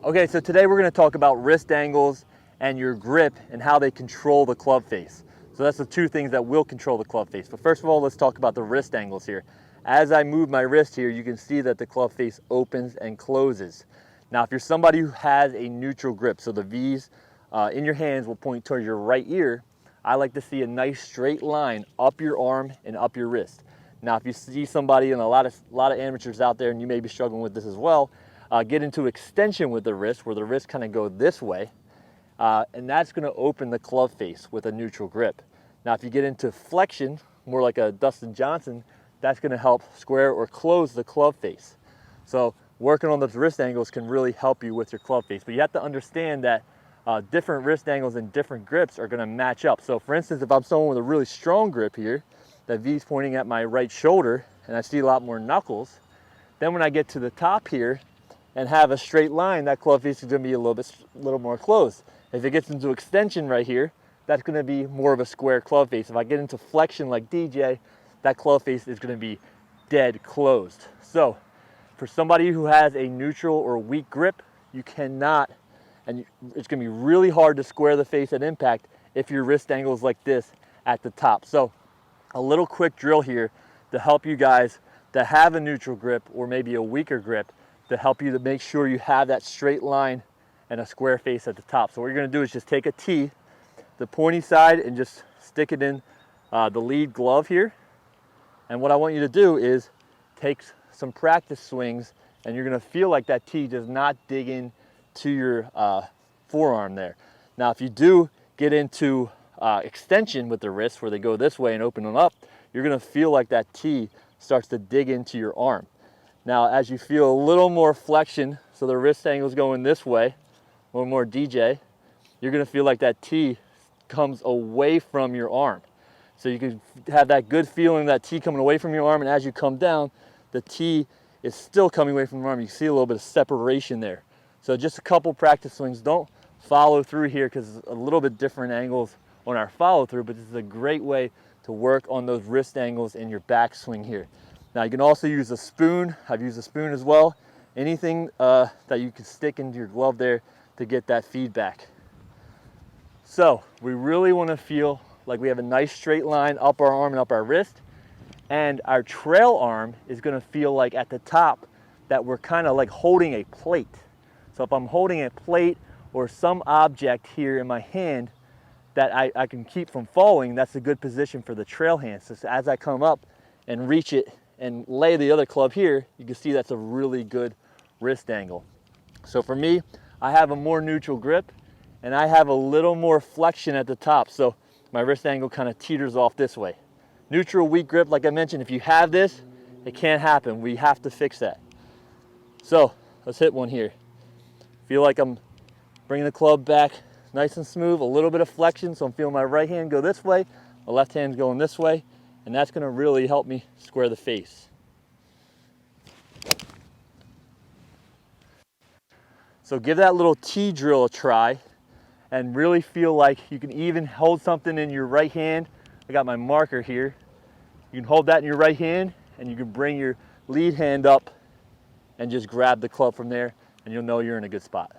Okay, so today we're going to talk about wrist angles and your grip and how they control the club face. So that's the two things that will control the club face. But first of all, let's talk about the wrist angles here. As I move my wrist here, you can see that the club face opens and closes. Now, if you're somebody who has a neutral grip, so the V's in your hands will point towards your right ear, I like to see a nice straight line up your arm and up your wrist. Now, if you see somebody, and a lot of amateurs out there, and you may be struggling with this as well, get into extension with the wrist, where the wrist kind of go this way, and that's going to open the club face with a neutral grip. Now, if you get into flexion, more like a Dustin Johnson, that's going to help square or close the club face. So working on those wrist angles can really help you with your club face, but you have to understand that different wrist angles and different grips are going to match up. So for instance, if I'm someone with a really strong grip here, that V's pointing at my right shoulder, and I see a lot more knuckles, then when I get to the top here and have a straight line, that club face is going to be a little more closed. If it gets into extension right here, that's going to be more of a square club face. If I get into flexion like DJ, that club face is going to be dead closed. So for somebody who has a neutral or weak grip, you cannot, and it's going to be really hard to square the face at impact if your wrist angle is like this at the top. So a little quick drill here to help you guys that have a neutral grip or maybe a weaker grip, to help you to make sure you have that straight line and a square face at the top. So what you're going to do is just take a T, the pointy side, and just stick it in the lead glove here. And what I want you to do is take some practice swings, and you're going to feel like that T does not dig in to your forearm there. Now, if you do get into extension with the wrist, where they go this way and open them up, you're going to feel like that T starts to dig into your arm. Now, as you feel a little more flexion, so the wrist angle is going this way, a little more DJ, you're going to feel like that T comes away from your arm. So you can have that good feeling, that T coming away from your arm, and as you come down, the T is still coming away from your arm. You see a little bit of separation there. So just a couple practice swings. Don't follow through here because it's a little bit different angles on our follow through, but this is a great way to work on those wrist angles in your backswing here. Now, you can also use a spoon. I've used a spoon as well. Anything that you can stick into your glove there to get that feedback. So we really want to feel like we have a nice straight line up our arm and up our wrist, and our trail arm is going to feel like at the top that we're kind of like holding a plate. So if I'm holding a plate or some object here in my hand that I can keep from falling, that's a good position for the trail hand. So as I come up and reach it and lay the other club here, you can see that's a really good wrist angle. So for me, I have a more neutral grip, and I have a little more flexion at the top, so my wrist angle kind of teeters off this way. Neutral, weak grip, like I mentioned, if you have this, it can't happen. We have to fix that. So let's hit one here. Feel like I'm bringing the club back nice and smooth, a little bit of flexion, so I'm feeling my right hand go this way, the left hand's going this way, and that's going to really help me square the face. So give that little T drill a try and really feel like you can even hold something in your right hand. I got my marker here. You can hold that in your right hand, and you can bring your lead hand up and just grab the club from there, and you'll know you're in a good spot.